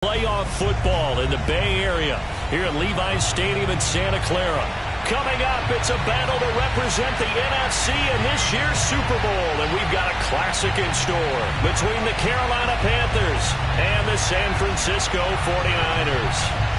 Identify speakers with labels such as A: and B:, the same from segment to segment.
A: Playoff football in the Bay Area here at Levi's Stadium in Santa Clara. Coming up, it's a battle to represent the NFC in this year's Super Bowl, and we've got a classic in store between the Carolina Panthers and the San Francisco 49ers.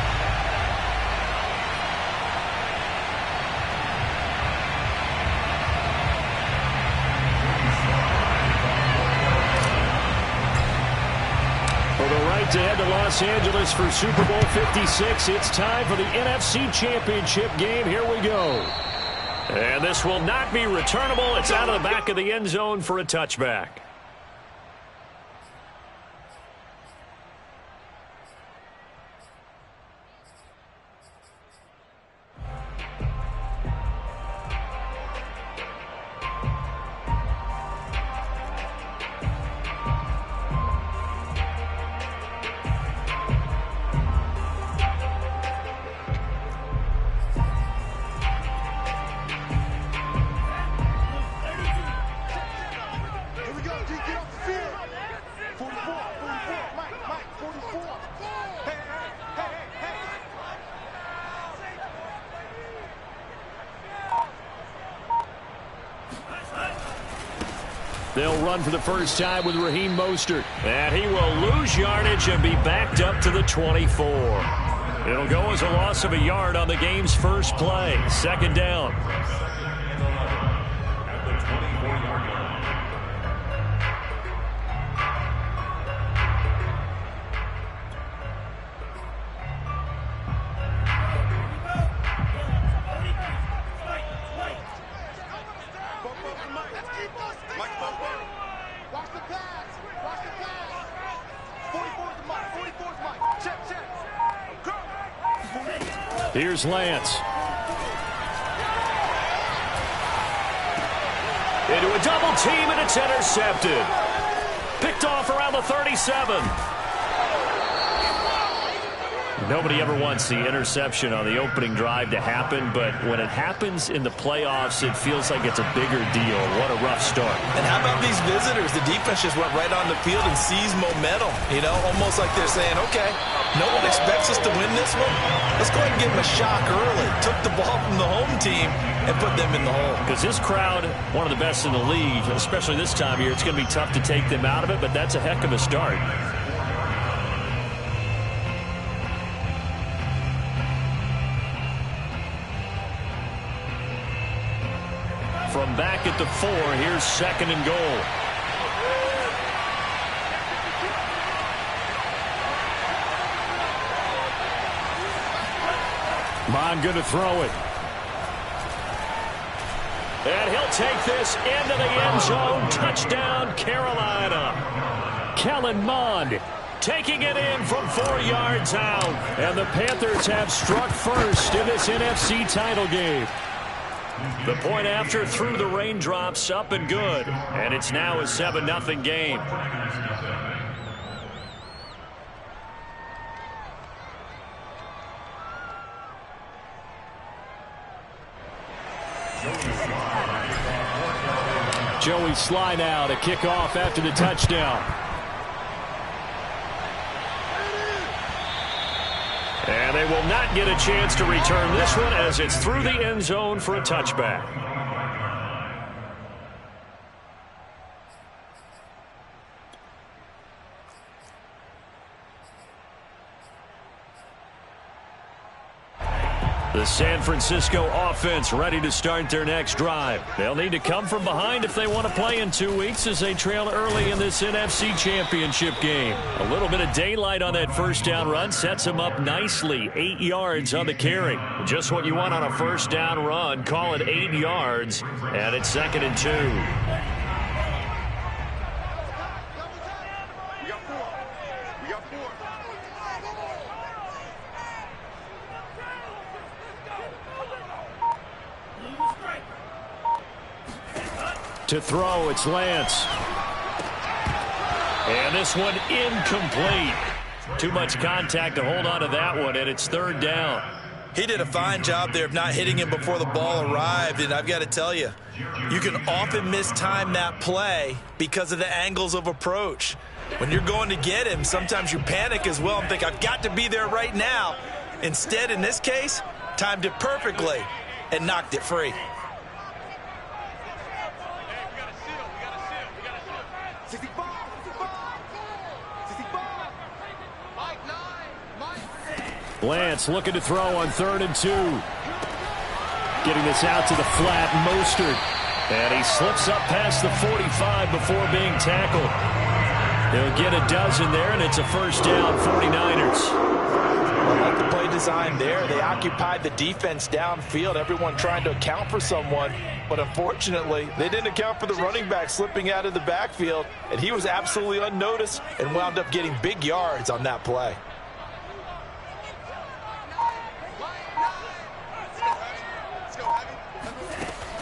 A: To head to Los Angeles for Super Bowl 56. It's time for the NFC Championship game. Here we go. And this will not be returnable. It's out of the back of the end zone for a touchback. They'll run for the first time with Raheem Mostert. And he will lose yardage and be backed up to the 24. It'll go as a loss of a yard on the game's first play. Second down. Here's Lance. Into a double team, and it's intercepted. Picked off around the 37. Nobody ever wants the interception on the opening drive to happen, but when it happens in the playoffs, it feels like it's a bigger deal. What a rough start.
B: And how about these visitors? The defense just went right on the field and seized momentum. You know, almost like they're saying, okay, no one expects us to win this one. Let's go ahead and give them a shock early. Took the ball from the home team and put them in the hole.
A: Because this crowd, one of the best in the league, especially this time of year, it's going to be tough to take them out of it, but that's a heck of a start. From back at the 4, here's second and goal. Mon going to throw it. And he'll take this into the end zone. Touchdown, Carolina. Kellen Mond taking it in from 4 yards out. And the Panthers have struck first in this NFC title game. The point after through the raindrops, up and good. And it's now a 7-0 game. Joey Sly now to kick off after the touchdown. And they will not get a chance to return this one as it's through the end zone for a touchback. The San Francisco offense ready to start their next drive. They'll need to come from behind if they want to play in 2 weeks as they trail early in this NFC Championship game. A little bit of daylight on that first down run sets them up nicely. 8 yards on the carry. Just what you want on a first down run. Call it 8 yards, and it's 2nd and 2. To throw, it's Lance. And this one incomplete. Too much contact to hold on to that one, and it's 3rd down.
B: He did a fine job there of not hitting him before the ball arrived, and I've got to tell you, you can often mistime that play because of the angles of approach. When you're going to get him, sometimes you panic as well and think, I've got to be there right now. Instead, in this case, timed it perfectly and knocked it free.
A: Lance looking to throw on 3rd and 2. Getting this out to the flat, Mostert. And he slips up past the 45 before being tackled. He'll get a dozen there, and it's a first down, 49ers.
B: I like the play design there. They occupied the defense downfield, everyone trying to account for someone. But unfortunately, they didn't account for the running back slipping out of the backfield, and he was absolutely unnoticed and wound up getting big yards on that play.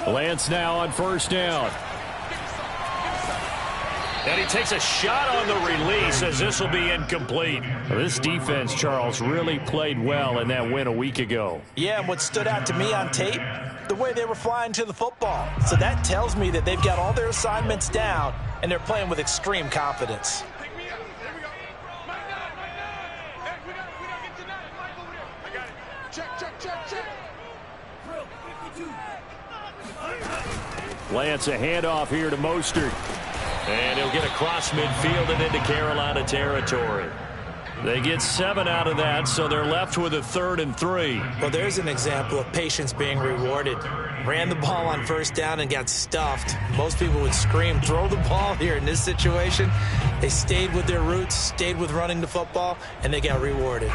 A: Lance now on 1st down. And he takes a shot on the release as this will be incomplete. This defense, Charles, really played well in that win a week ago.
B: Yeah, and what stood out to me on tape, the way they were flying to the football. So that tells me that they've got all their assignments down, and they're playing with extreme confidence.
A: Lance, a handoff here to Mostert. And he'll get across midfield and into Carolina territory. They get 7 out of that, so they're left with a 3rd and 3.
B: Well, there's an example of patience being rewarded. Ran the ball on 1st down and got stuffed. Most people would scream, throw the ball here. In this situation, they stayed with their roots, stayed with running the football, and they got rewarded.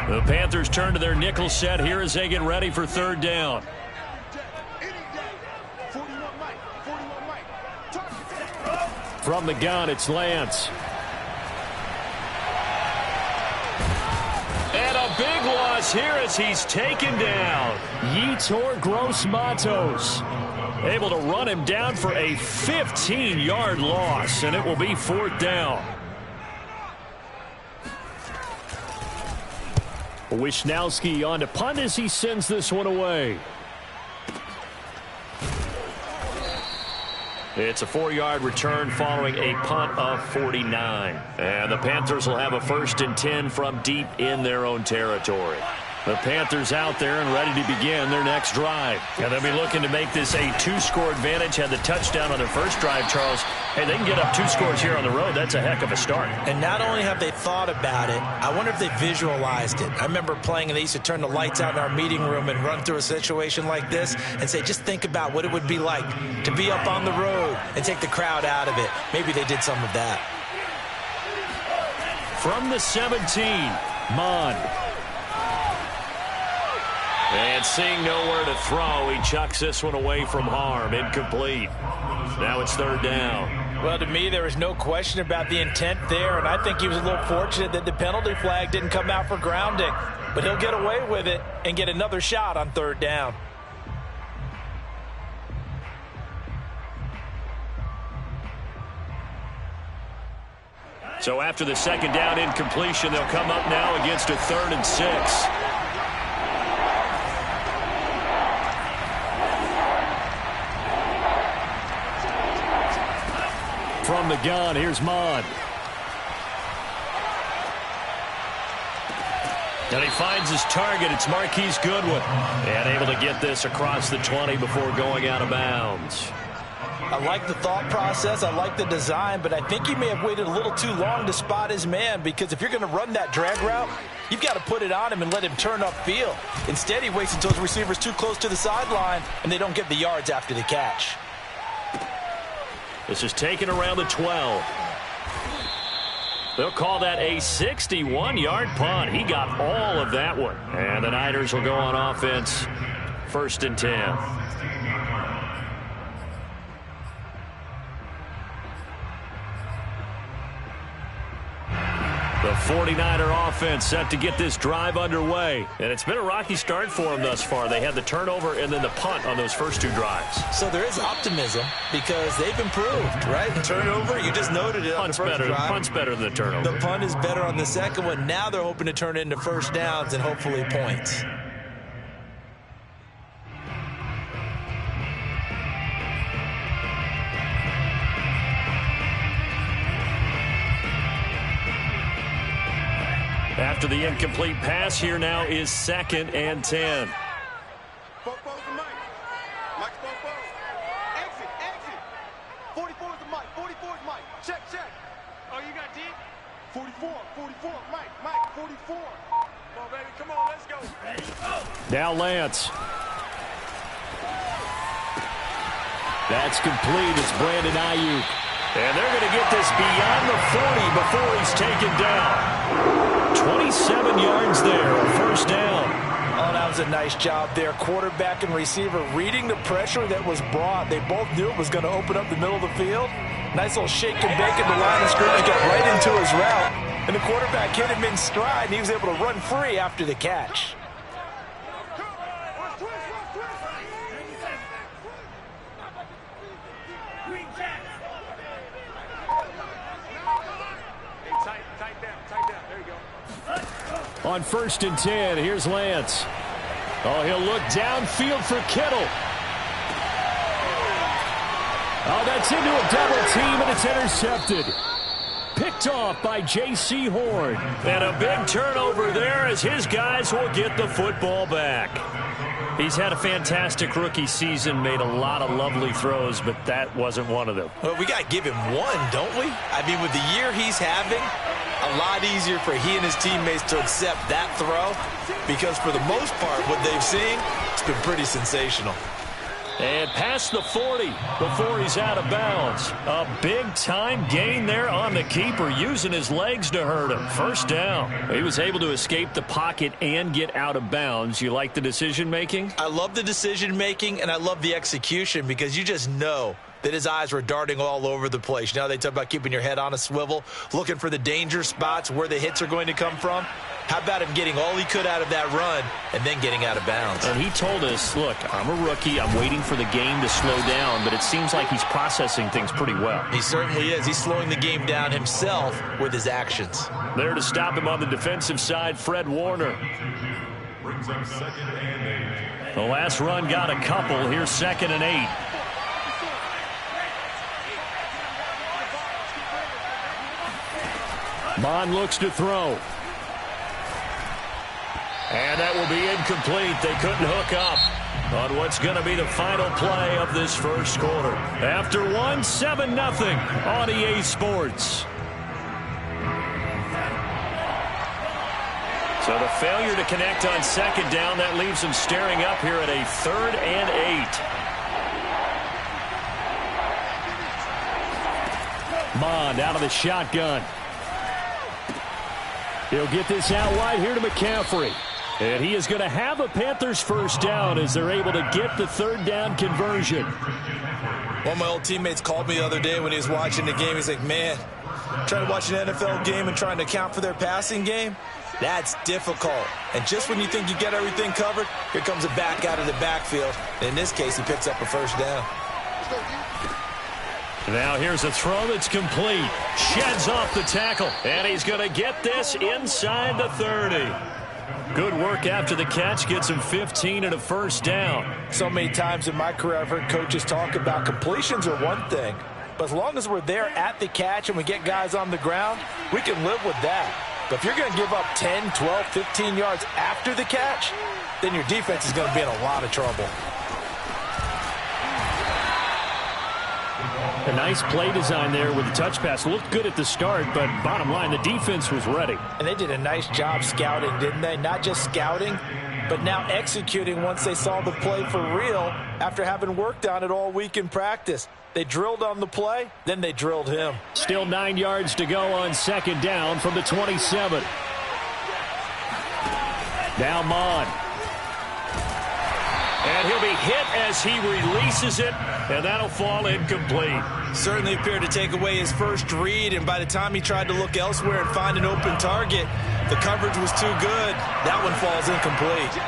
A: The Panthers turn to their nickel set here as they get ready for 3rd down. From the gun, it's Lance. And a big loss here as he's taken down. Yetur Gross-Matos able to run him down for a 15-yard loss, and it will be 4th down. Wisnowski on to punt as he sends this one away. It's a 4-yard return following a punt of 49. And the Panthers will have a 1st and 10 from deep in their own territory. The Panthers out there and ready to begin their next drive. And they'll be looking to make this a 2-score advantage. Had the touchdown on their first drive, Charles. Hey, they can get up 2 scores here on the road. That's a heck of a start.
B: And not only have they thought about it, I wonder if they visualized it. I remember playing, and they used to turn the lights out in our meeting room and run through a situation like this and say, just think about what it would be like to be up on the road and take the crowd out of it. Maybe they did some of that.
A: From the 17, Mond. And seeing nowhere to throw, he chucks this one away from harm. Incomplete. Now it's 3rd down.
B: Well, to me, there was no question about the intent there, and I think he was a little fortunate that the penalty flag didn't come out for grounding. But he'll get away with it and get another shot on 3rd down.
A: So after the 2nd down incompletion, they'll come up now against a 3rd and 6. From the gun, here's Mond. And he finds his target. It's Marquise Goodwin. And able to get this across the 20 before going out of bounds.
B: I like the thought process. I like the design, but I think he may have waited a little too long to spot his man, because if you're going to run that drag route, you've got to put it on him and let him turn upfield. Instead, he waits until his receiver's too close to the sideline, and they don't get the yards after the catch.
A: This is taken around the 12. They'll call that a 61-yard punt. He got all of that one. And the Niners will go on offense. 1st and 10. The 49er offense set to get this drive underway. And it's been a rocky start for them thus far. They had the turnover and then the punt on those first 2 drives.
B: So there is optimism because they've improved, right? The turnover, you just noted it on the first drive.
A: Punt's better than the turnover.
B: The punt is better on the second one. Now they're hoping to turn it into 1st downs and hopefully points.
A: After the incomplete pass, here now is 2nd and 10.
C: Exit. 44 is the mic. 44 is Mike. Check. Oh, you got deep? 44. Mike, 44. Come on, baby. Come on, let's go.
A: Now Lance. That's complete. It's Brandon Ayuk. And they're going to get this beyond the 40 before he's taken down. 27 yards there, a first down.
B: Oh, that was a nice job there. Quarterback and receiver reading the pressure that was brought. They both knew it was going to open up the middle of the field. Nice little shake and bake at the line of scrimmage, got right into his route. And the quarterback hit him in stride, and he was able to run free after the catch.
A: On 1st and 10, here's Lance. Oh, he'll look downfield for Kittle. Oh, that's into a double team, and it's intercepted. Picked off by J.C. Horn. And a big turnover there as his guys will get the football back. He's had a fantastic rookie season, made a lot of lovely throws, but that wasn't one of them.
B: Well, we got to give him one, don't we? I mean, with the year he's having, a lot easier for he and his teammates to accept that throw because for the most part, what they've seen, it's been pretty sensational.
A: And past the 40 before he's out of bounds. A big-time gain there on the keeper, using his legs to hurt him. First down. He was able to escape the pocket and get out of bounds. You like the decision-making?
B: I love the decision-making, and I love the execution because you just know that his eyes were darting all over the place. You know, they talk about keeping your head on a swivel, looking for the danger spots where the hits are going to come from. How about him getting all he could out of that run and then getting out of bounds?
A: And he told us, look, I'm a rookie. I'm waiting for the game to slow down, but it seems like he's processing things pretty well.
B: He certainly is. He's slowing the game down himself with his actions.
A: There to stop him on the defensive side, Fred Warner.
D: Brings up 2nd and 8.
A: The last run got a couple. Here's 2nd and 8. Bond looks to throw. And that will be incomplete. They couldn't hook up on what's going to be the final play of this first quarter. After one, 7-0 on EA Sports. So the failure to connect on 2nd down, that leaves them staring up here at a 3rd and 8. Bond out of the shotgun. He'll get this out wide here to McCaffrey. And he is going to have a Panthers first down as they're able to get the 3rd down conversion.
B: One of my old teammates called me the other day when he was watching the game. He's like, man, trying to watch an NFL game and trying to account for their passing game, that's difficult. And just when you think you get everything covered, here comes a back out of the backfield. In this case, he picks up a first down.
A: Now here's a throw that's complete. Sheds off the tackle. And he's going to get this inside the 30. Good work after the catch. Gets him 15 and a first down.
B: So many times in my career I've heard coaches talk about completions are one thing. But as long as we're there at the catch and we get guys on the ground, we can live with that. But if you're going to give up 10, 12, 15 yards after the catch, then your defense is going to be in a lot of trouble.
A: A nice play design there with the touch pass. Looked good at the start, but bottom line, the defense was ready.
B: And they did a nice job scouting, didn't they? Not just scouting, but now executing once they saw the play for real after having worked on it all week in practice. They drilled on the play, then they drilled him.
A: Still 9 yards to go on 2nd down from the 27. Now Mon. And he'll be hit as he releases it, and that'll fall incomplete.
B: Certainly appeared to take away his first read, and by the time he tried to look elsewhere and find an open target, the coverage was too good. That one falls incomplete.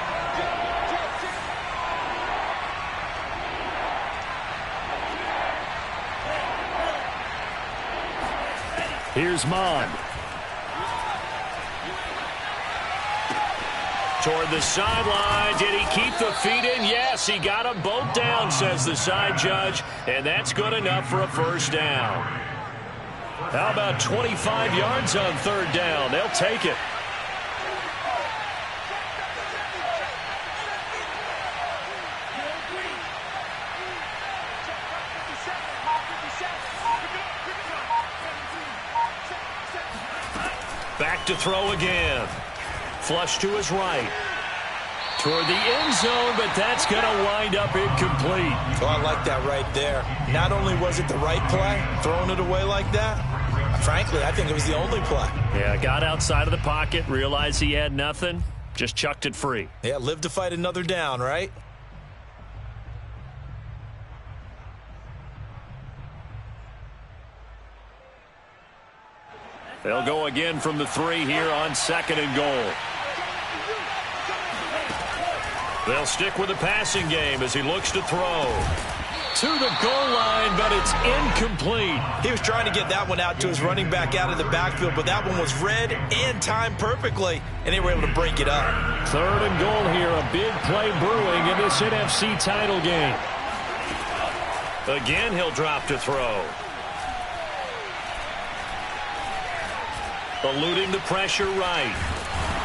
A: Here's Mon. Toward the sideline. Did he keep the feet in? Yes, he got them both down, says the side judge, and that's good enough for a first down. How about 25 yards on 3rd down? They'll take it. Back to throw again. Flush to his right. Toward the end zone, but that's going to wind up incomplete.
B: Oh, I like that right there. Not only was it the right play, throwing it away like that, frankly, I think it was the only play.
A: Yeah, got outside of the pocket, realized he had nothing, just chucked it free.
B: Yeah, live to fight another down, right?
A: They'll go again from the 3 here on 2nd and goal. They'll stick with the passing game as he looks to throw. To the goal line, but it's incomplete.
B: He was trying to get that one out to his running back out of the backfield, but that one was read and timed perfectly, and they were able to break it up.
A: 3rd and goal here, a big play brewing in this NFC title game. Again, he'll drop to throw. Eluding the pressure right.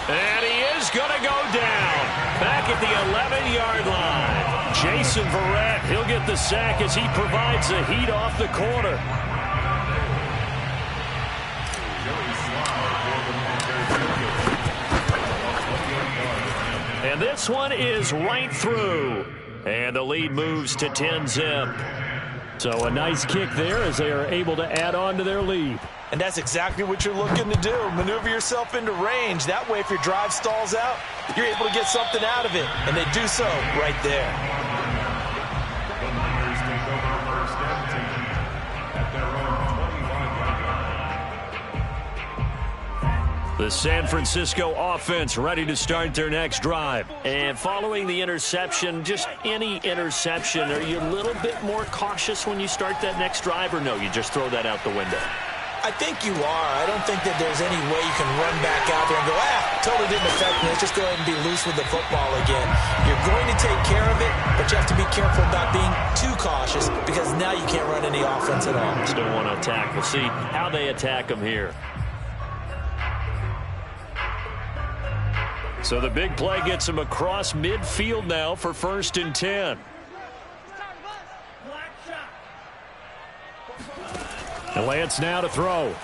A: And he is going to go down. Back at the 11-yard line. Jason Verrett, he'll get the sack as he provides the heat off the corner. And this one is right through. And the lead moves to 10-zip. So a nice kick there as they are able to add on to their lead.
B: And that's exactly what you're looking to do. Maneuver yourself into range. That way, if your drive stalls out, you're able to get something out of it. And they do so right there.
A: The San Francisco offense ready to start their next drive. And following the interception, just any interception, are you a little bit more cautious when you start that next drive, or no, you just throw that out the window?
B: I think you are. I don't think that there's any way you can run back out there and go, totally didn't affect me. Let's just go ahead and be loose with the football again. You're going to take care of it, but you have to be careful about being too cautious because now you can't run any offense at all.
A: Still want to attack. We'll see how they attack them here. So the big play gets him across midfield now for 1st and 10. And Lance now to throw.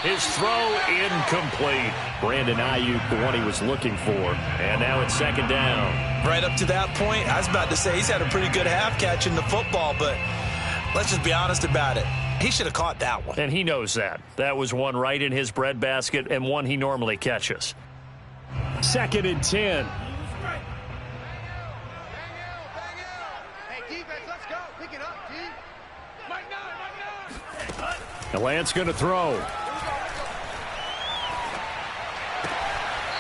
A: His throw incomplete. Brandon Ayuk, the one he was looking for. And now it's 2nd down.
B: Right up to that point, I was about to say he's had a pretty good half catching the football, but let's just be honest about it. He should have caught that one.
A: And he knows that. That was one right in his breadbasket and one he normally catches. 2nd and 10. And Lance going to throw.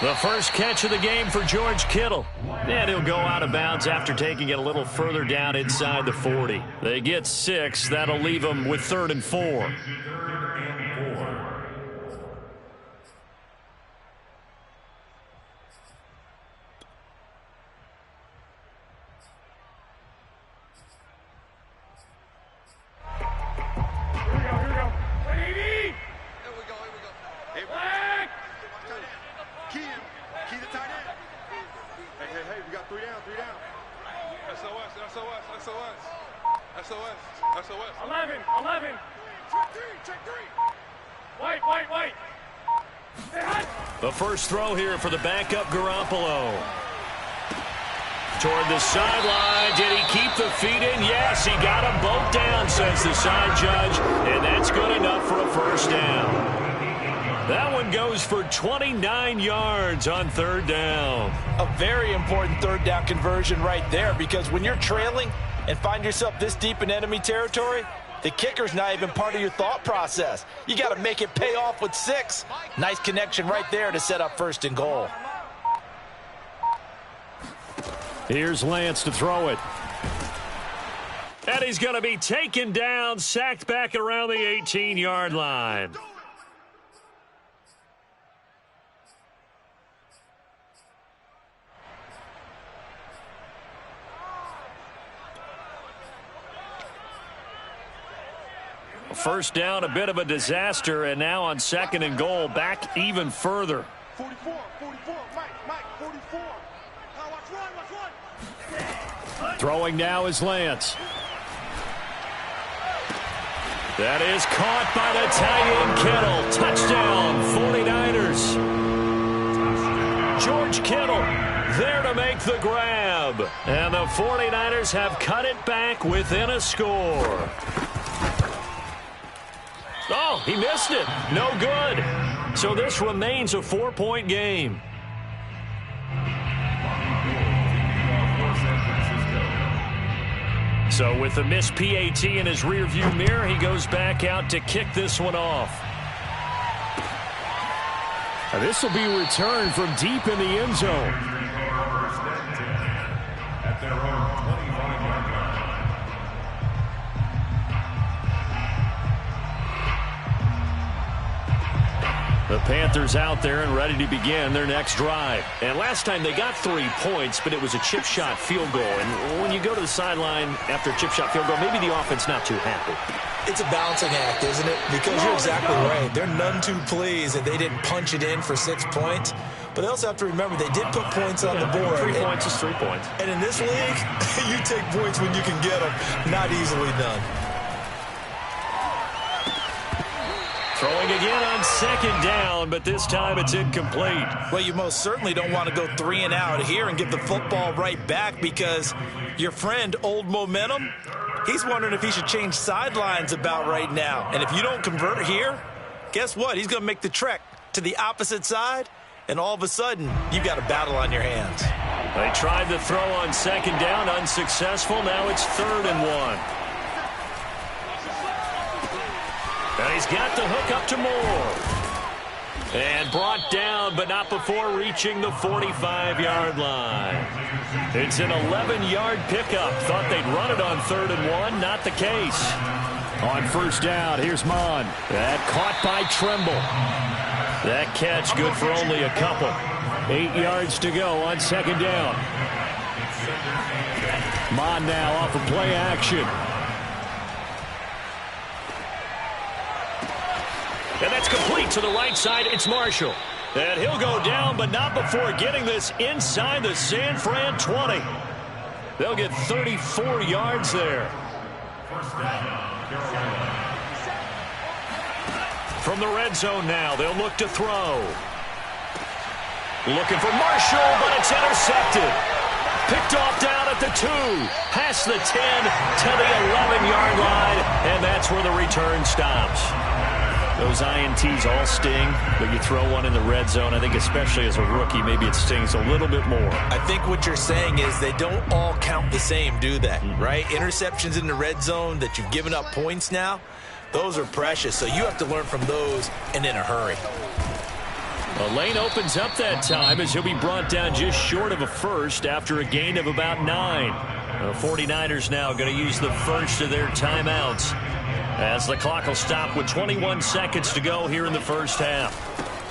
A: The first catch of the game for George Kittle. And he'll go out of bounds after taking it a little further down inside the 40. They get 6. That'll leave them with 3rd and 4. The first throw here for the backup Garoppolo. Toward the sideline. Did he keep the feet in? Yes, he got them both down, says the side judge. And that's good enough for a 1st down. That one goes for 29 yards on 3rd down.
B: A very important 3rd down conversion right there, because when you're trailing and find yourself this deep in enemy territory, the kicker's not even part of your thought process. You got to make it pay off with 6. Nice connection right there to set up 1st and goal.
A: Here's Lance to throw it. And he's going to be taken down, sacked back around the 18-yard line. First down, a bit of a disaster, and now on 2nd and goal, back even further.
C: 44, Mike, 44. Watch one.
A: Throwing now is Lance. That is caught by the tight end Kittle. Touchdown, 49ers. George Kittle there to make the grab. And the 49ers have cut it back within a score. Oh, he missed it. No good. So this remains a 4-point game. So with the missed PAT in his rearview mirror, he goes back out to kick this one off. Now this will be returned from deep in the end zone.
D: At their own 25-yard line.
A: The Panthers out there and ready to begin their next drive. And last time they got 3 points, but it was a chip shot field goal. And when you go to the sideline after a chip shot field goal, maybe the offense not too happy.
B: It's a balancing act, isn't it? Because you're exactly right. They're none too pleased that they didn't punch it in for 6 points. But they also have to remember they did put points on the board.
A: 3 points is 3 points.
B: And in this league, you take points when you can get them. Not easily done.
A: Throwing again on second down, but this time it's incomplete.
B: Well, you most certainly don't want to go 3 and out here and give the football right back because your friend, Old Momentum, he's wondering if he should change sidelines about right now. And if you don't convert here, guess what? He's going to make the trek to the opposite side, and all of a sudden, you've got a battle on your hands.
A: They tried the throw on second down, unsuccessful. Now it's 3rd and 1. And he's got the hook up to Moore. And brought down, but not before reaching the 45-yard line. It's an 11-yard pickup. Thought they'd run it on 3rd and 1. Not the case. On first down, here's Mon. That caught by Tremble. That catch good for only a couple. 8 yards to go on second down. Mon now off of play action. And that's complete to the right side. It's Marshall. And he'll go down, but not before getting this inside the San Fran 20. They'll get 34 yards there. From the red zone now, they'll look to throw. Looking for Marshall, but it's intercepted. Picked off down at the 2, past the 10 to the 11-yard line, and that's where the return stops. Those INTs all sting, but you throw one in the red zone, I think especially as a rookie, maybe it stings a little bit more.
B: I think what you're saying is they don't all count the same, do they? Right? Interceptions in the red zone that you've given up points now, those are precious. So you have to learn from those and in a hurry.
A: A lane opens up that time as he'll be brought down just short of a first after a gain of about 9. The 49ers now going to use the first of their timeouts, as the clock will stop with 21 seconds to go here in the first half.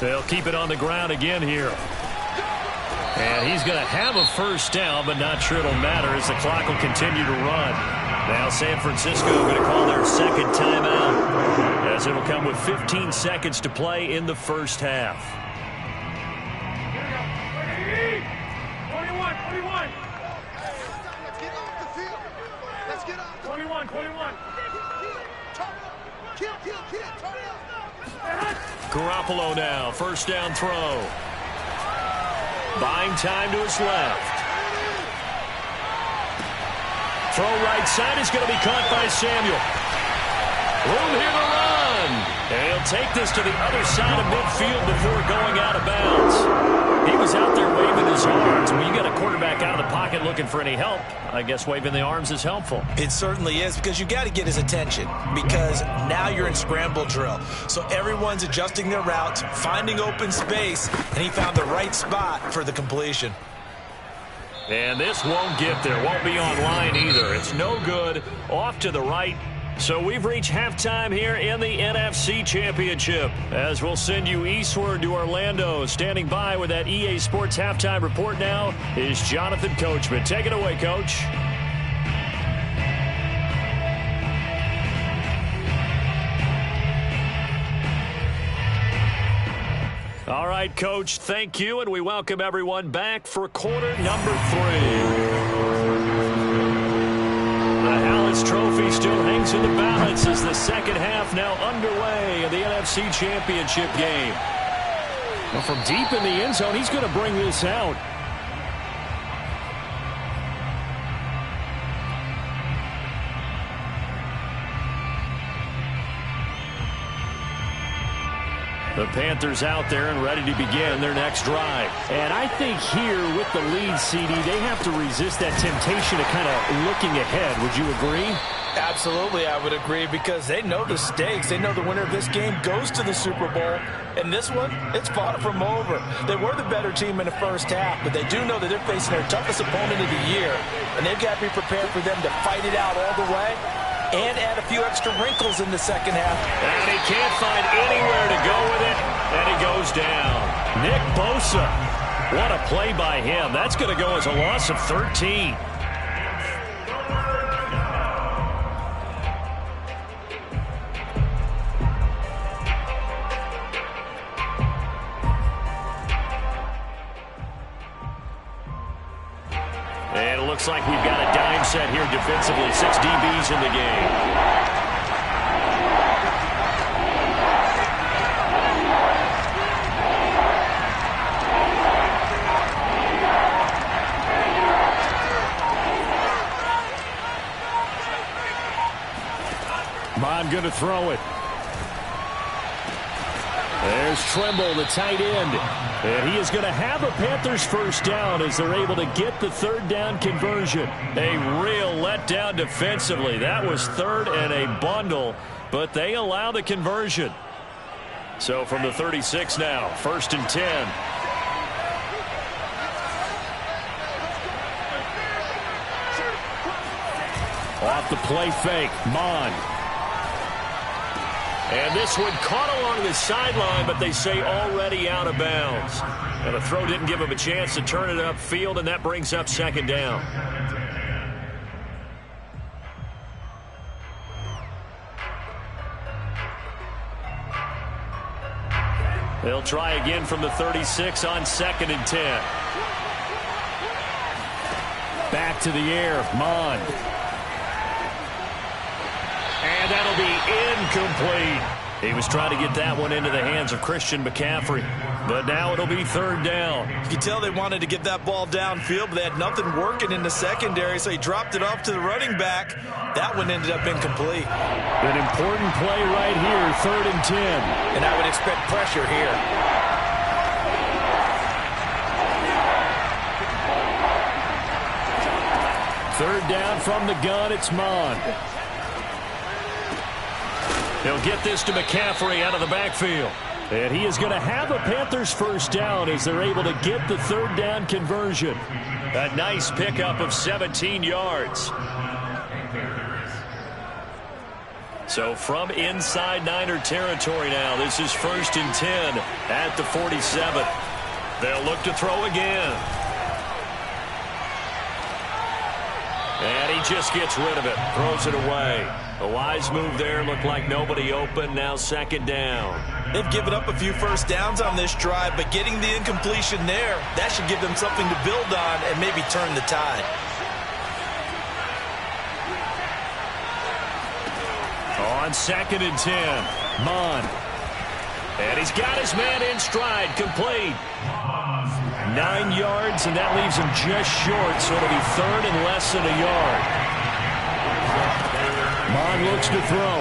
A: They'll keep it on the ground again here. And he's going to have a first down, but not sure it'll matter as the clock will continue to run. Now San Francisco going to call their second timeout, as it'll come with 15 seconds to play in the first half.
C: 21. Let's get off the field. Let's get off the 21. Kill.
A: Garoppolo now, first down throw. Buying time to his left. Throw right side is going to be caught by Samuel. Room here to run. And he'll take this to the other side of midfield before going out of bounds. He was out there waving his arms. When you get a quarterback out of the pocket looking for any help, I guess waving the arms is helpful.
B: It certainly is, because you got to get his attention, because now you're in scramble drill. So everyone's adjusting their routes, finding open space, and he found the right spot for the completion.
A: And this won't get there. Won't be online either. It's no good. Off to the right. So we've reached halftime here in the NFC Championship, as we'll send you eastward to Orlando. Standing by with that EA Sports halftime report now is Jonathan Coachman. Take it away, Coach. All right, Coach, thank you, and we welcome everyone back for quarter number 3. The Hallis Trophy still hangs in the balance as the second half half now underway in the NFC Championship game. Well, from deep in the end zone, he's going to bring this out. The Panthers out there and ready to begin their next drive. And I think here with the lead, CD, they have to resist that temptation of kind of looking ahead. Would you agree?
B: Absolutely, I would agree, because they know the stakes. They know the winner of this game goes to the Super Bowl. And this one, it's far from over. They were the better team in the first half, but they do know that they're facing their toughest opponent of the year. And they've got to be prepared for them to fight it out all the way and add a few extra wrinkles in the second half.
A: And he can't find anywhere to go with it, and he goes down. Nick Bosa, what a play by him. That's going to go as a loss of 13. And it looks like we've got a dime set here defensively. 6 DBs in the game. Mon going to throw it. There's Trimble, the tight end. And he is going to have a Panthers first down as they're able to get the third down conversion. A real letdown defensively. That was third and a bundle, but they allow the conversion. So from the 36 now, 1st and 10. Off the play fake, Mon. And this one caught along the sideline, but they say already out of bounds. And the throw didn't give him a chance to turn it upfield, and that brings up 2nd down. They'll try again from the 36 on 2nd and 10. Back to the air, Mon. And that'll be incomplete. He was trying to get that one into the hands of Christian McCaffrey. But now it'll be 3rd down.
B: You can tell they wanted to get that ball downfield, but they had nothing working in the secondary, so he dropped it off to the running back. That one ended up incomplete.
A: An important play right here, 3rd and 10.
B: And I would expect pressure here.
A: Third down from the gun, it's Mon. He'll get this to McCaffrey out of the backfield. And he is going to have a Panthers first down as they're able to get the third down conversion. A nice pickup of 17 yards. So from inside Niner territory now, this is 1st and 10 at the 47. They'll look to throw again. And he just gets rid of it, throws it away. A wise move there, looked like nobody open, now 2nd down.
B: They've given up a few first downs on this drive, but getting the incompletion there, that should give them something to build on and maybe turn the tide.
A: On 2nd and 10, Mon. And he's got his man in stride, complete. 9 yards, and that leaves him just short, so it'll be 3rd and less than a yard. Mon looks to throw.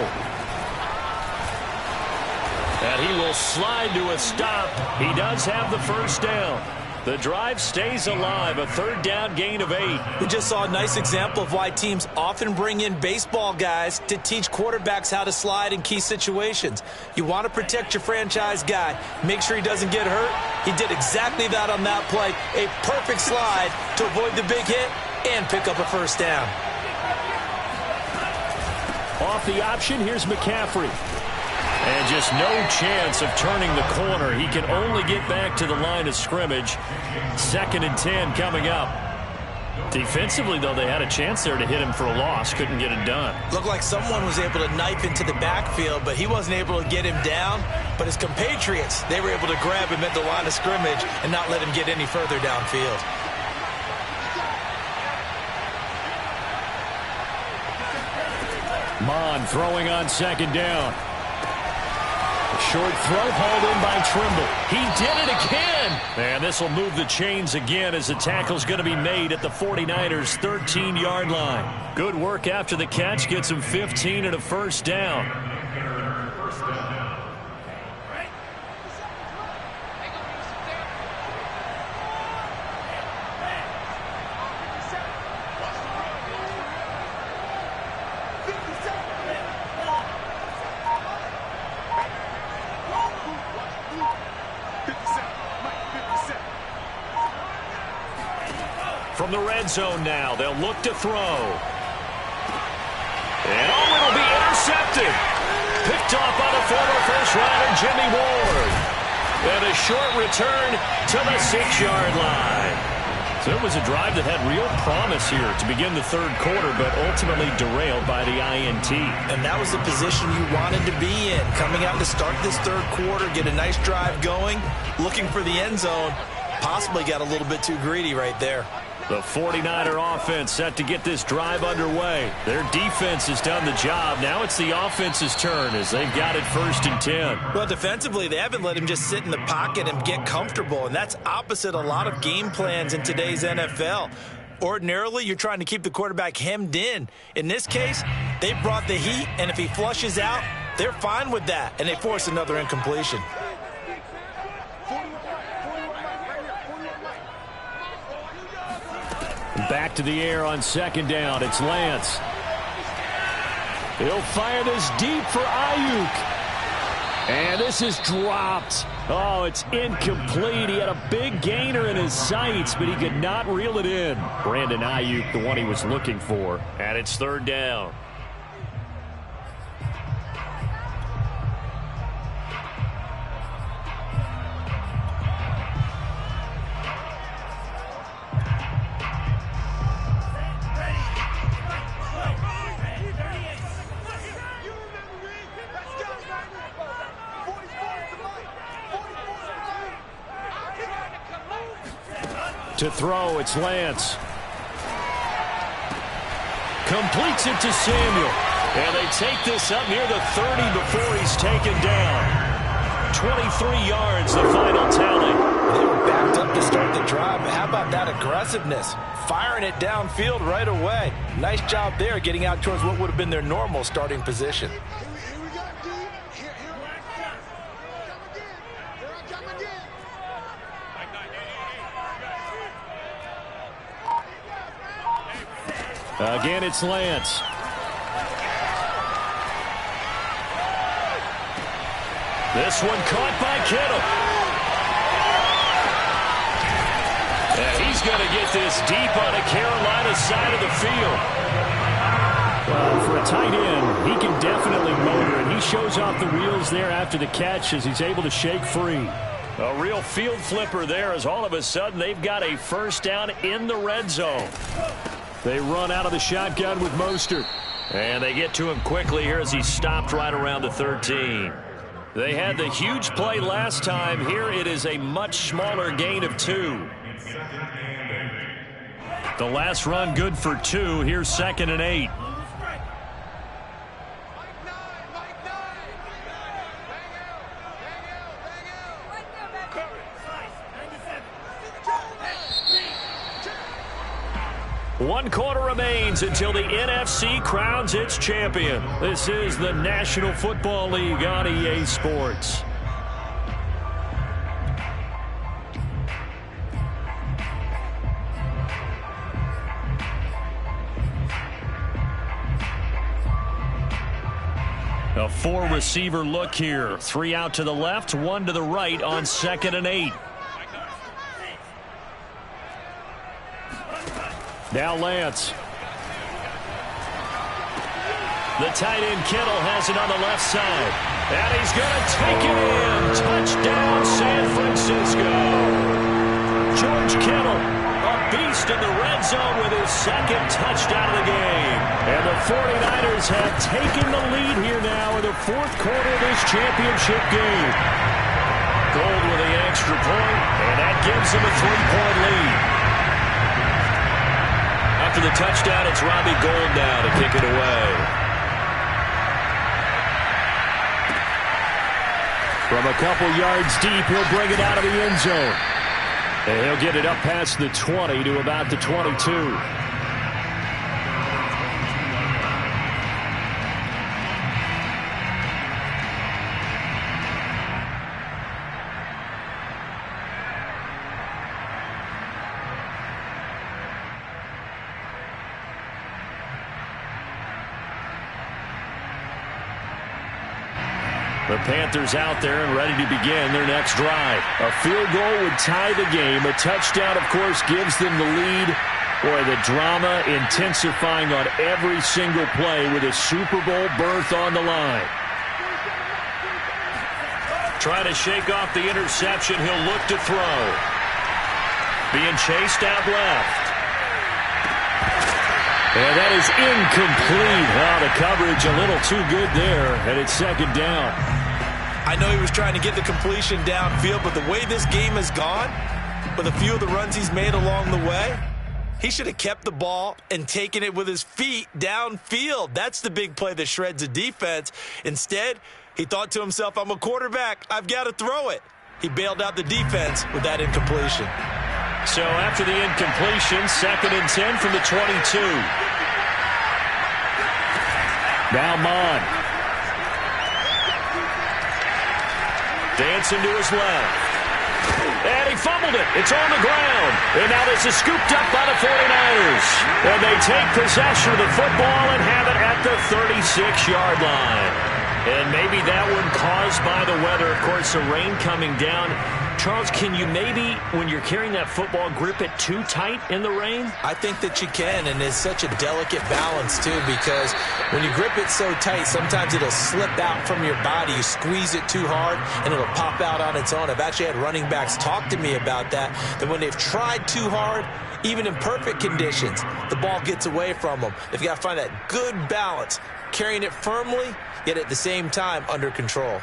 A: And he will slide to a stop. He does have the first down. The drive stays alive, a 3rd down gain of 8.
B: We just saw a nice example of why teams often bring in baseball guys to teach quarterbacks how to slide in key situations. You want to protect your franchise guy. Make sure he doesn't get hurt. He did exactly that on that play. A perfect slide to avoid the big hit and pick up a first down.
A: Off the option, here's McCaffrey. And just no chance of turning the corner. He can only get back to the line of scrimmage. 2nd and 10 coming up. Defensively, though, they had a chance there to hit him for a loss. Couldn't get it done.
B: Looked like someone was able to knife into the backfield, but he wasn't able to get him down. But his compatriots, they were able to grab him at the line of scrimmage and not let him get any further downfield.
A: Mon throwing on 2nd down. Short throw hauled in by Trimble. He did it again. And this will move the chains again as the tackle's going to be made at the 49ers' 13-yard line. Good work after the catch. Gets him 15 and a first down. From the red zone now, they'll look to throw. And it'll be intercepted. Picked off by the former first-rounder Jimmy Ward. And a short return to the 6-yard line. So it was a drive that had real promise here to begin the third quarter, but ultimately derailed by the INT.
B: And that was the position you wanted to be in. Coming out to start this third quarter, get a nice drive going, looking for the end zone. Possibly got a little bit too greedy right there.
A: The 49er offense set to get this drive underway. Their defense has done the job. Now it's the offense's turn as they've got it 1st and 10.
B: Well, defensively, they haven't let him just sit in the pocket and get comfortable, and that's opposite a lot of game plans in today's NFL. Ordinarily, you're trying to keep the quarterback hemmed in. In this case, they brought the heat, and if he flushes out, they're fine with that, and they force another incompletion.
A: Back to the air on 2nd down. It's Lance. He'll fire this deep for Ayuk. And this is dropped. Oh, it's incomplete. He had a big gainer in his sights, but he could not reel it in. Brandon Ayuk, the one he was looking for. And it's 3rd down. To throw, it's Lance. Completes it to Samuel. And they take this up near the 30 before he's taken down. 23 yards, the final tally.
B: They were backed up to start the drive, but how about that aggressiveness? Firing it downfield right away. Nice job there getting out towards what would have been their normal starting position.
A: Again, it's Lance. This one caught by Kittle. And he's going to get this deep on the Carolina side of the field. Well, for a tight end, he can definitely motor, and he shows off the wheels there after the catch as he's able to shake free. A real field flipper there as all of a sudden they've got a 1st down in the red zone. They run out of the shotgun with Mostert. And they get to him quickly here as he stopped right around the 13. They had the huge play last time. Here it is a much smaller gain of 2. The last run good for 2. Here's 2nd and 8. One quarter remains until the NFC crowns its champion. This is the National Football League on EA Sports. A 4-receiver look here. 3 out to the left, 1 to the right on 2nd and 8. Now Lance. The tight end Kittle has it on the left side. And he's going to take it in. Touchdown, San Francisco. George Kittle, a beast in the red zone with his 2nd touchdown of the game. And the 49ers have taken the lead here now in the 4th quarter of this championship game. Gold with the extra point, and that gives them a 3-point lead. After the touchdown, it's Robbie Gould now to kick it away. From a couple yards deep, he'll bring it out of the end zone. And he'll get it up past the 20 to about the 22. The Panthers out there and ready to begin their next drive. A field goal would tie the game. A touchdown, of course, gives them the lead. Boy, the drama intensifying on every single play with a Super Bowl berth on the line. Trying to shake off the interception. He'll look to throw. Being chased out left. And that is incomplete. Oh, the coverage a little too good there, and it's second down.
B: I know he was trying to get the completion downfield, but the way this game has gone, with a few of the runs he's made along the way, he should have kept the ball and taken it with his feet downfield. That's the big play that shreds a defense. Instead, he thought to himself, I'm a quarterback. I've got to throw it. He bailed out the defense with that incompletion.
A: So after the incompletion, 2nd and 10 from the 22. Now Mon. Dancing to his left. And he fumbled it. It's on the ground. And now this is scooped up by the 49ers. And they take possession of the football and have it at the 36-yard line. And maybe that one caused by the weather. Of course, the rain coming down. Charles, can you maybe, when you're carrying that football, grip it too tight in the rain?
B: I think that you can, and it's such a delicate balance, too, because when you grip it so tight, sometimes it'll slip out from your body. You squeeze it too hard, and it'll pop out on its own. I've actually had running backs talk to me about that when they've tried too hard, even in perfect conditions, the ball gets away from them. They've got to find that good balance, carrying it firmly, yet at the same time under control.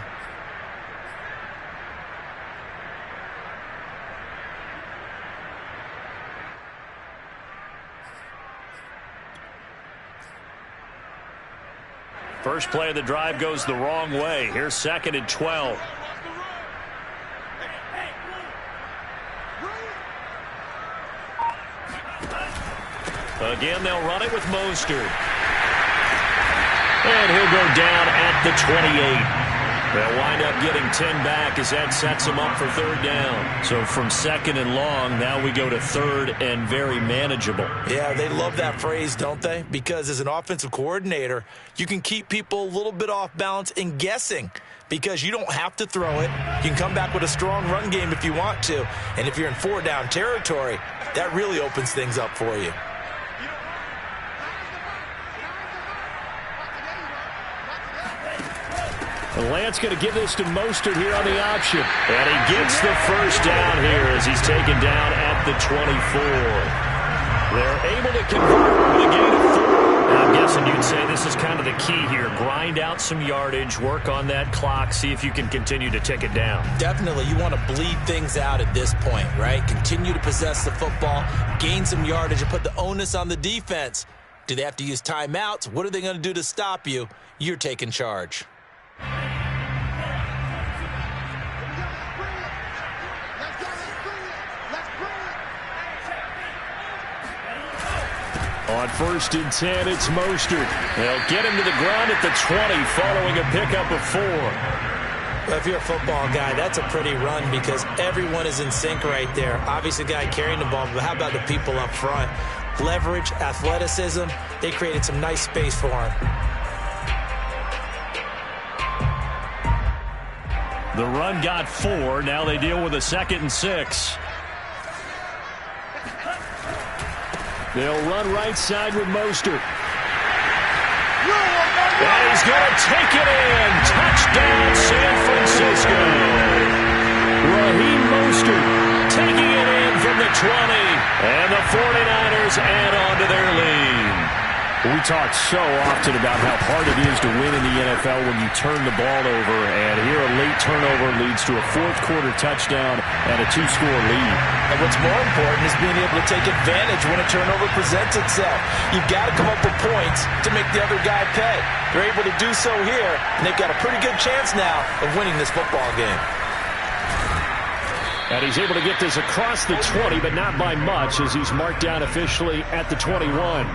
A: First play of the drive goes the wrong way. Here's 2nd and 12. Again, they'll run it with Mostert. And he'll go down at the 28. They'll wind up getting 10 back as that sets them up for 3rd down. So from 2nd and long, now we go to 3rd and very manageable.
B: Yeah, they love that phrase, don't they? Because as an offensive coordinator, you can keep people a little bit off balance and guessing because you don't have to throw it. You can come back with a strong run game if you want to. And if you're in 4-down territory, that really opens things up for you.
A: And Lance going to give this to Mostert here on the option. And he gets the first down here as he's taken down at the 24. They're able to convert with a gain of 4. And I'm guessing you'd say this is kind of the key here. Grind out some yardage, work on that clock, see if you can continue to tick it down.
B: Definitely. You want to bleed things out at this point, right? Continue to possess the football, gain some yardage, and put the onus on the defense. Do they have to use timeouts? What are they going to do to stop you? You're taking charge.
A: On 1st and 10, it's Mostert. They'll get him to the ground at the 20 following a pickup of 4.
B: Well, if you're a football guy, that's a pretty run because everyone is in sync right there. Obviously, the guy carrying the ball, but how about the people up front? Leverage, athleticism, they created some nice space for him.
A: The run got 4. Now they deal with a 2nd and 6. They'll run right side with Mostert. And he's going to take it in. Touchdown, San Francisco. Raheem Mostert taking it in from the 20. And the 49ers add on to their lead. We talk so often about how hard it is to win in the NFL when you turn the ball over. And here a late late turnover leads to a fourth-quarter touchdown and a two-score lead.
B: And what's more important is being able to take advantage when a turnover presents itself. You've got to come up with points to make the other guy pay. They're able to do so here, and they've got a pretty good chance now of winning this football game.
A: And he's able to get this across the 20, but not by much, as he's marked down officially at the 21.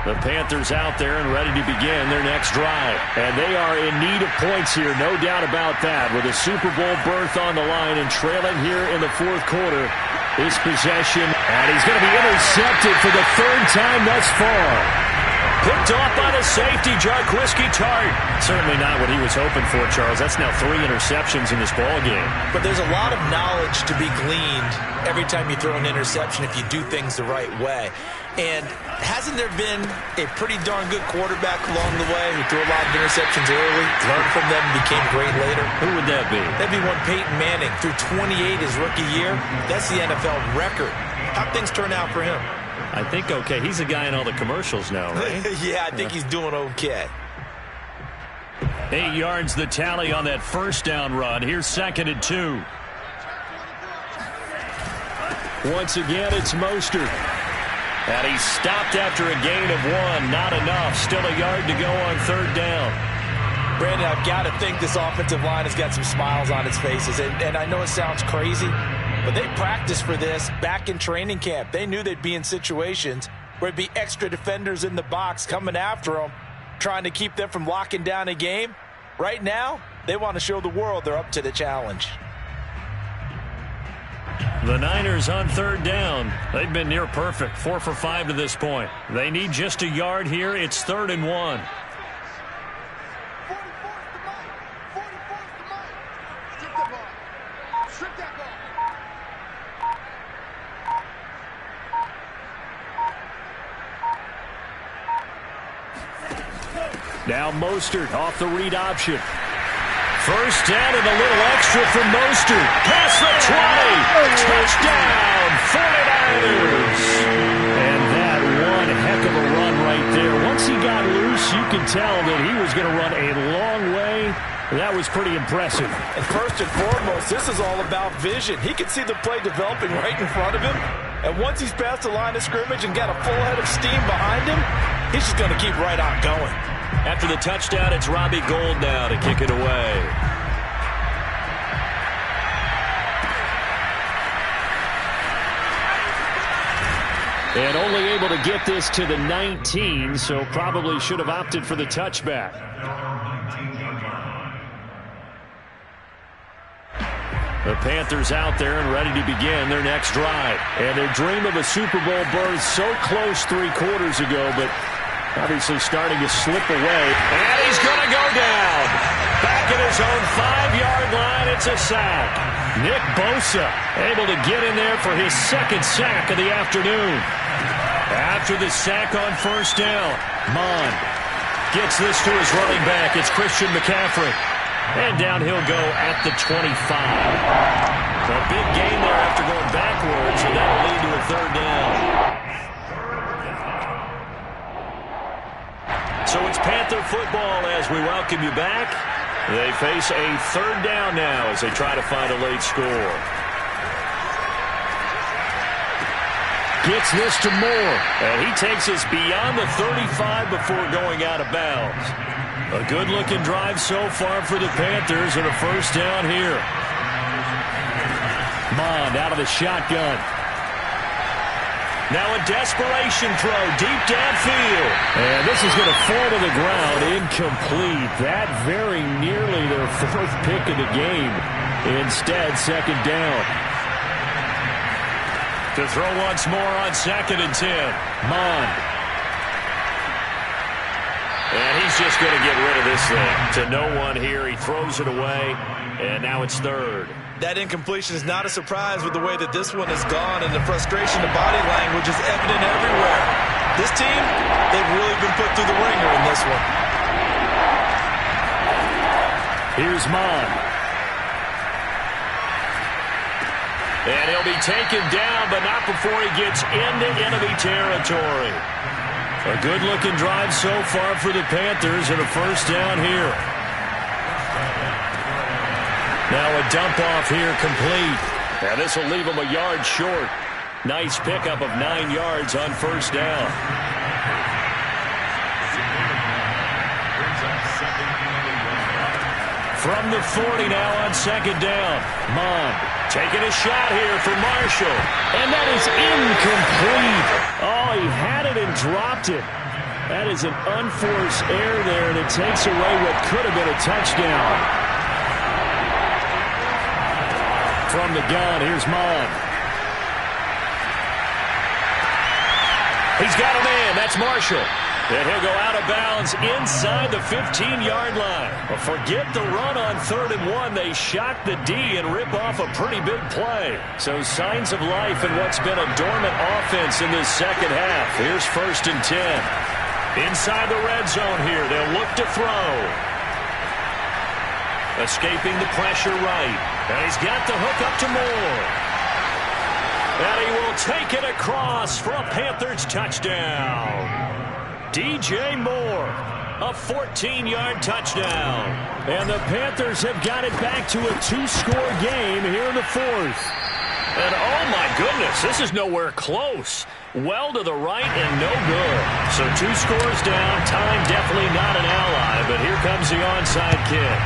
A: The Panthers out there and ready to begin their next drive. And they are in need of points here, no doubt about that. With a Super Bowl berth on the line and trailing here in the fourth quarter, this possession. And he's going to be intercepted for the third time thus far. Picked off by the safety, Jarquiski Tart. Certainly not what he was hoping for, Charles. That's now 3 interceptions in this ball game.
B: But there's a lot of knowledge to be gleaned every time you throw an interception if you do things the right way. And hasn't there been a pretty darn good quarterback along the way who threw a lot of interceptions early, learned from them, and became great later?
A: Who would that be?
B: That'd be one Peyton Manning. Threw 28 his rookie year. That's the NFL record. How'd things turn out for him?
A: I think okay. He's a guy in all the commercials now, right?
B: Yeah, I think he's doing okay.
A: 8 yards the tally on that first down run. Here's 2nd and 2. Once again, it's Mostert. And he's stopped after a gain of 1. Not enough. Still a yard to go on 3rd down.
B: Brandon, I've got to think this offensive line has got some smiles on its faces. And I know it sounds crazy, but they practiced for this back in training camp. They knew they'd be in situations where it'd be extra defenders in the box coming after them, trying to keep them from locking down a game. Right now, they want to show the world they're up to the challenge.
A: The Niners on 3rd down. They've been near perfect. 4 for 5 to this point. They need just a yard here. It's 3rd and 1. Now Mostert off the read option. First down and a little extra for Mostert. Past the 20. Touchdown, 49ers. And that one heck of a run right there. Once he got loose, you could tell that he was going to run a long way. That was pretty impressive.
B: And first and foremost, this is all about vision. He can see the play developing right in front of him. And once he's past the line of scrimmage and got a full head of steam behind him, he's just going to keep right on going.
A: After the touchdown, it's Robbie Gould now to kick it away. And only able to get this to the 19, so probably should have opted for the touchback. The Panthers out there and ready to begin their next drive. And their dream of a Super Bowl berth so close 3 quarters ago, but obviously starting to slip away. And he's going to go down. Back at his own 5-yard line, it's a sack. Nick Bosa able to get in there for his 2nd sack of the afternoon. After the sack on first down, Mond gets this to his running back. It's Christian McCaffrey. And down he'll go at the 25. So a big gain there after going backwards, and that'll lead to a 3rd down. So it's Panther football as we welcome you back. They face a 3rd down now as they try to find a late score. Gets this to Moore, and he takes us beyond the 35 before going out of bounds. A good-looking drive so far for the Panthers and a 1st down here. Mond out of the shotgun. Now a desperation throw deep downfield. And this is going to fall to the ground incomplete. That very nearly their 4th pick of the game. Instead, 2nd down. To throw once more on 2nd and 10. Mond. And he's just going to get rid of this thing. To no one here. He throws it away. And now it's 3rd.
B: That incompletion is not a surprise with the way that this one has gone, and the frustration, the body language is evident everywhere. This team, they've really been put through the ringer in this one.
A: Here's Mond. And he'll be taken down, but not before he gets into enemy territory. A good-looking drive so far for the Panthers, and a first down here. Now a dump-off here complete. And this will leave him a yard short. Nice pickup of 9 yards on first down. From the 40 now on second down. Mond taking a shot here for Marshall. And that is incomplete. Oh, he had it and dropped it. That is an unforced error there, and it takes away what could have been a touchdown. From the gun, here's Mond. He's got him in. That's Marshall. And he'll go out of bounds inside the 15-yard line. Well, forget the run on 3rd and 1. They shock the D and rip off a pretty big play. So signs of life in what's been a dormant offense in this second half. Here's 1st and 10. Inside the red zone here. They'll look to throw. Escaping the pressure right. And he's got the hook up to Moore. And he will take it across for a Panthers touchdown. DJ Moore, a 14-yard touchdown. And the Panthers have got it back to a 2-score game here in the 4th. And oh my goodness, this is nowhere close. Well to the right and no good. So 2 scores down, time definitely not an ally, but here comes the onside kick.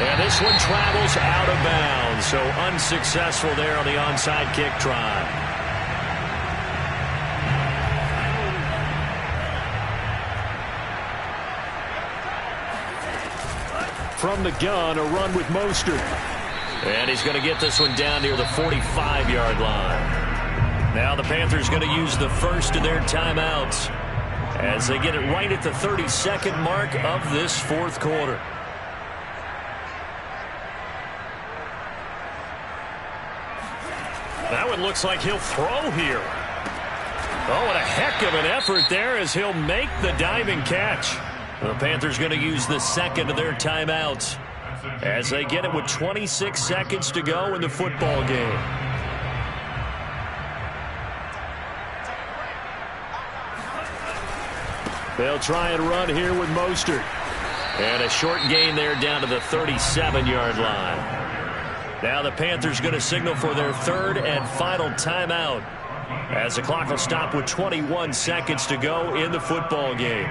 A: And this one travels out of bounds, so unsuccessful there on the onside kick try. From the gun, a run with Mostert. And he's going to get this one down near the 45-yard line. Now the Panthers going to use the first of their timeouts as they get it right at the 32nd mark of this 4th quarter. That one looks like he'll throw here. Oh, what a heck of an effort there as he'll make the diving catch. The Panthers going to use the second of their timeouts as they get it with 26 seconds to go in the football game. They'll try and run here with Mostert. And a short gain there down to the 37-yard line. Now the Panthers going to signal for their 3rd and final timeout as the clock will stop with 21 seconds to go in the football game.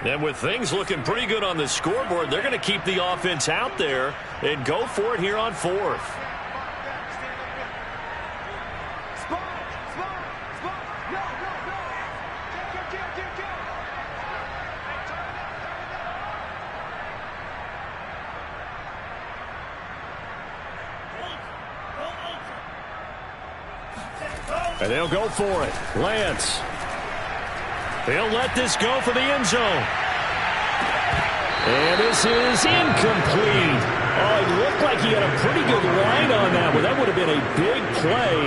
A: And with things looking pretty good on the scoreboard, they're going to keep the offense out there and go for it here on 4th. And they'll go for it. Lance. He'll let this go for the end zone. And this is incomplete. Oh, it looked like he had a pretty good line on that one. That would have been a big play,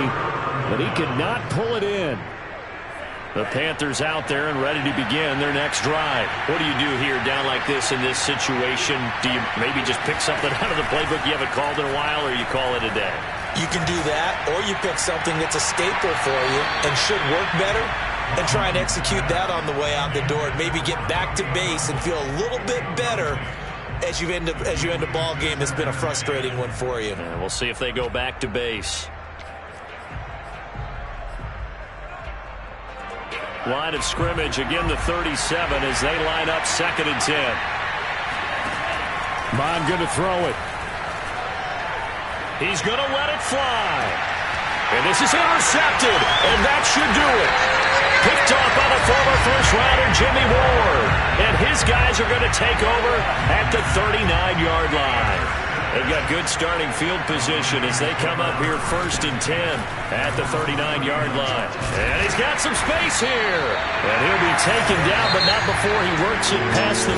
A: but he could not pull it in. The Panthers out there and ready to begin their next drive. What do you do here down like this in this situation? Do you maybe just pick something out of the playbook you haven't called in a while, or you call it a day?
B: You can do that, or you pick something that's a staple for you and should work better and try and execute that on the way out the door and maybe get back to base and feel a little bit better as you end a ball game that's been a frustrating one for you.
A: And we'll see if they go back to base. Line of scrimmage, again the 37 as they line up 2nd and 10. Mond going to throw it. He's going to let it fly. And this is intercepted, and that should do it. Picked off by the former first-rounder Jimmy Ward. And his guys are going to take over at the 39-yard line. They've got good starting field position as they come up here 1st and 10 at the 39-yard line. And he's got some space here. And he'll be taken down, but not before he works it past the